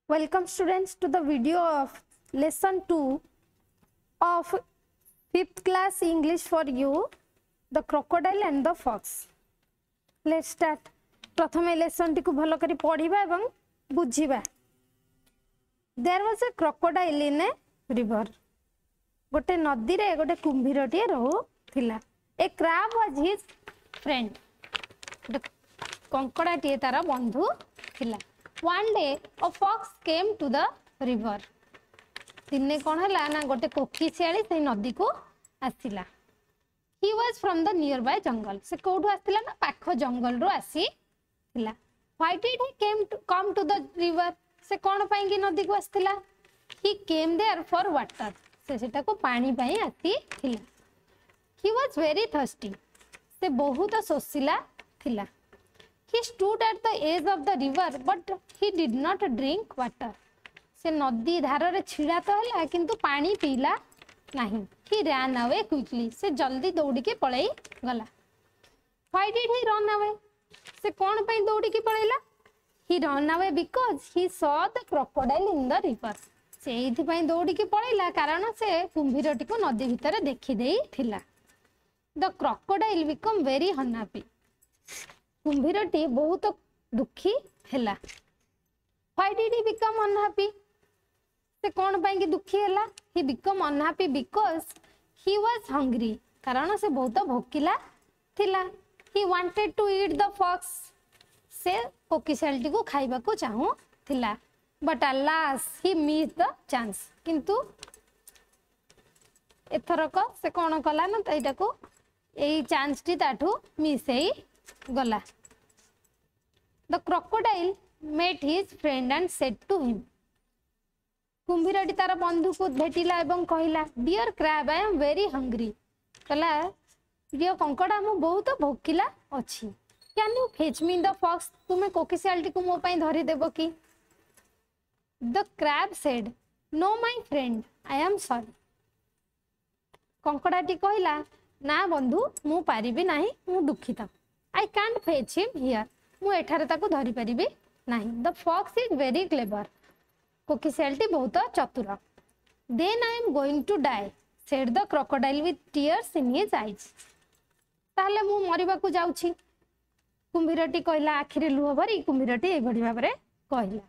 Welcome students to the video of lesson 2 of 5th class English for you, the crocodile and the fox. Let's start. प्रथमे lesson T को भलो करी पढ़िबा एवं बुझिबा. There was a crocodile in a river. गोटे नदी रे गोटे कुंभीरटिए रहुथिला. A crab was his friend. कंकड़ाटिए तार बंधु थिला. One day a fox came to the river. दिने कौन है ना गोटे कोकिशियाली से नदी को आसिला. He was from the nearby jungle. से कोठु आसिला ना पाख जंगल रो आसी थिला. Why did he come to the river? से कौन पाई की नदी को आसिला? He came there for water. से सेटा को पानी पाई आसी थिला. He was very thirsty. से बहुत सोसिला थिला. He stood at the edge of the river, but he did not drink water. से नदी धार रे छिड़ा तो हला किंतु पानी पीला नहीं. He ran away quickly. से जल्दी दौड़ी के पळई गला. Why did he run away? से कौन पई दौड़ी के पळैला? He ran away because he saw the crocodile in the river. से एथि पई दौड़ी के पळैला कारण से कुंभीरटी को नदी भितर देखि देई थिला. The crocodile become very unhappy. कुंभीरटी बहुत दुखी हैला. Why did he become unhappy? से कौन पाई की दुखी हैला? He become unhappy because he was hungry. कारण से बहुत भोकिला थिला. He wanted to eat the fox. से कोकिशियालटी को खाइबा को चाहू थिला. But alas, he missed the chance. किंतु एथरक से कौन कला ना एटा को एई चांस टी ताठू मिस हेई गला. The crocodile met his friend and said to him. कुंभीरटी तार बंधु को भेटिला एवं कहिला, Dear crab, I am very hungry. कला प्रिय कंकड़ा मु बहुत भोकिला अछि. Can you fetch me the fox? तुमे कोकिशियालटी को मो पई धरि देबो की? The crab said, No my friend, I am sorry. कंकड़ाटी कहिला, ना बंधु मु पारिबी नाही, मु दुखित. I can't fetch him here. मु एठारे ताको धरि परिबी नाही. The fox is very clever. कोकिशियालटी बहुत चतुर. Then I am going to die, said the crocodile with tears in his eyes. ताहले मु मरिबा को जाउछि. कुंभीरटी कहिला आखिरे लुह भरी कुंभीरटी ए भडी भाबरे कहिला.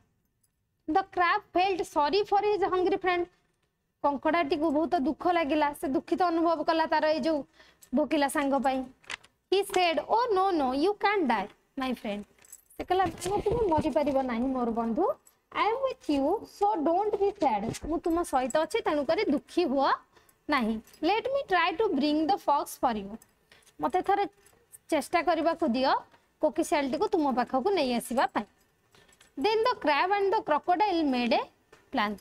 The crab felt sorry for his hungry friend. कंकड़ाटी को बहुत दुख लागिला. से दुखित अनुभव कला तार ए जो भोकिला सांग पई. He said, Oh no, you can't die, my friend. से कहला तुम मरि परिबो नाही मोर बंधु. I am with you, so don't be sad. मु तुम सहित अछि तनु करी दुखी हुआ नाही. Let me try to bring the fox for you. मते थरे चेष्टा करबा को दियो कोकिशियालटी को तुम पाखा को नै आसीबा पई. Then the crab and the crocodile made a plan.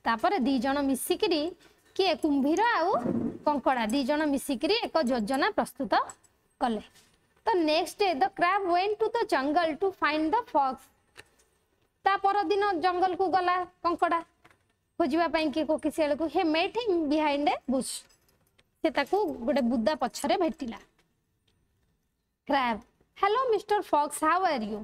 तापर दी जण मिसिकिरी के कुंभीर आउ कंकड़ा दी जण मिसिकिरी एक योजना प्रस्तुत कले. तो next day the crab went to the jungle to find the fox. ता पर दिन जंगल को गला कंकड़ा खोजिबा पई के कोकिशियाल को. He met him behind a bush. से ताको गोटे बुद्दा पछरे भेटिला. Crab, hello mister fox, how are you?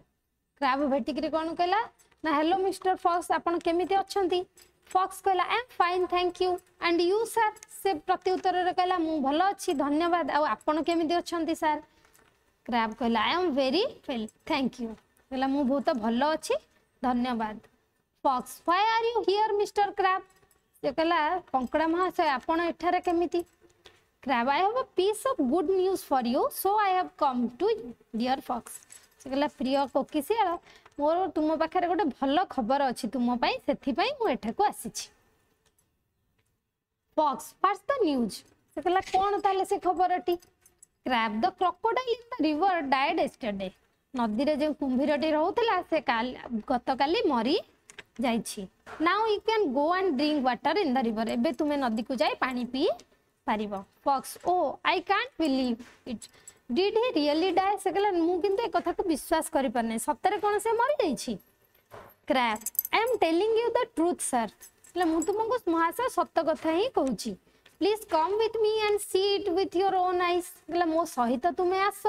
Crab भेटिकरी कोन कहला ना हेलो मिस्टर फॉक्स, आपण केमिति अछंती? फॉक्स कहला I am fine thank you. And you sir? से प्रत्युत्तर रे कहला मु भलो अछि धन्यवाद. आ आपण केमिति अछंती सर? क्रैब कहला I am very well thank you. कहला मु बहुत भलो अछि धन्यवाद. Fox, why are you here mister crab? से कहला कंकड़ा महाशय आपण एठारे केमिति? Crab, I have a piece of good news for you, so I have come to dear fox. से कहला प्रिय कोकिशियाल, मोर तुम पाखरे गोटे भलो खबर अछि तुम पई, सेथि पई मु एठा को आसीछि. Fox, what's the news? से कहला कोन ताले से खबरटी? Crab, the crocodile in the river died yesterday. नदी रे जे कुंभीरटी रहउतला से गतकाली मरी जाइछि. Now you can go and drink water in the river. एबे तुमे नदी को जाई पानी पी पारिबो. Fox, oh I can't believe it. Did he really die? से कहला मु किंतु ए कथा को विश्वास करि परने. सत्तरे कोन से मरी जाइछि? Crab, I am telling you the truth sir. ले मु तुमको महाशय सत्य कथा ही कहूछि. Please come with me and see it with your own eyes. कहला मो सहित तुमे आस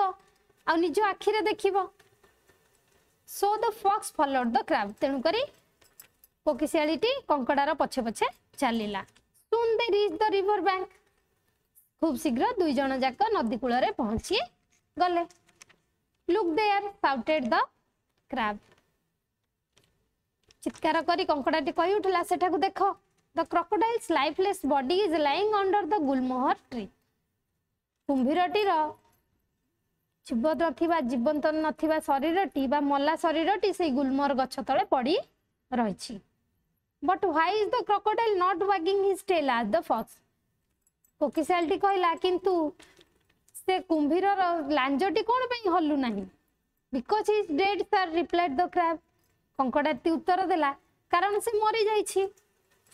आ निज आखिरे देखिबो. So the fox followed the crab. तेणु करी कोकिशियालीटी कंकड़ार पछे पछे चलला। Soon they reach the river bank. खूब शीघ्र दुई जन जाक नदी कूल रे पहुंची गले। Look there shouted the crab. चित्कार करी कंकड़ाटी कहि उठला सेठाकू देख। The crocodile's lifeless body is lying under the gulmohar tree. कुंभीरटीर जीवन थिबा जीवंत नथिबा शरीरटी बा मला शरीरटी से गुलमोहर गछ तळे पड़ी रहिछि। But why is the crocodile not wagging his tail at the fox। कोकिशियालटी कहला किंतु से कुंभीर लांजटी कोन पई हल्लू नाही। Because he is dead sir replied the crab. कंकड़ाटी उत्तर देला कारण से मरी जाइछि।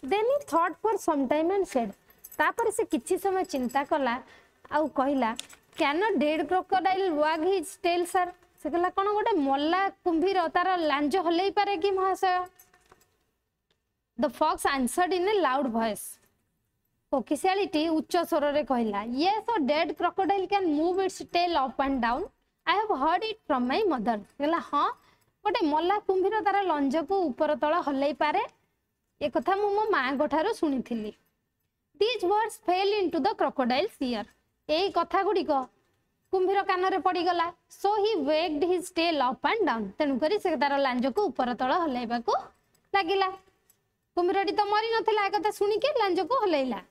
Then he thought for some time and said. तापर से किछि समय चिंता कला आउ कहला can a dead crocodile wag his tail sir. से कहला कोन गोटे मल्ला कुंभीर तार लांज हल्लै पारे कि महाशय। The fox answered in a loud voice. कोकिशियालिटी उच्च स्वर रे कहला yes a dead crocodile can move its tail up and down. I have heard it from my mother. कहला हां गोटे मल्ला कुंभीर तार लंज को ऊपर तळ हल्लै पारे ए कथा मु मो मां गोठारो सुनिथिली। These words fell into the crocodile's ear. एई कथा गुडी को कुंभीर कान रे पड़ी गला। So he wagged his tail up and down. तेनु करी से तार लांज को ऊपर तळ हल्लाइबा को लागिला। कुंभीरटी तो मरी नथिला ए कथा सुनी के लांज को हल्लाइला।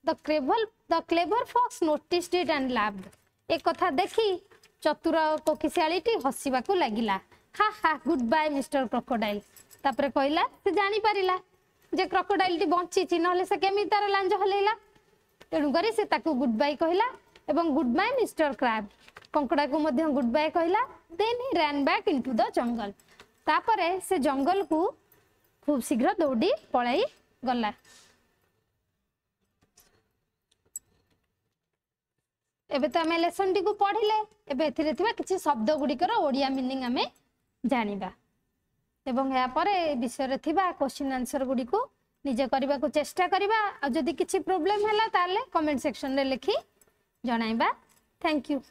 The clever fox noticed it and laughed. ए कथा देखी चतुर कोकिशियालिटी हसिबा को लागिला। हा हा गुड बाय मिस्टर क्रोकोडाइल। तापरे कहला से जानी परिला जे क्रोकोडाइल टी बंची छि नले से केमी तार लांज हल्लाइला। तेनु करी से ताकू गुड बाय कहला एवं गुड बाय मिस्टर क्रैब। कंकड़ा को मध्य गुड बाय कहला। Then he ran back into the jungle. तापरे से जंगल को खूब शीघ्र दौड़ी पळाई गला। एबे तो आमे लेसन टी को पढ़िले। एबे एथिरे थिबा किछि शब्द गुडिकर ओडिया मीनिंग आमे जानिबा एवं या परे विषय रे थिबा क्वेश्चन आंसर गुडी को निजे करबा को चेष्टा करबा। आ जदि किछि प्रॉब्लम हैला ताले कमेंट सेक्शन रे लिखि जणाइबा। Thank you.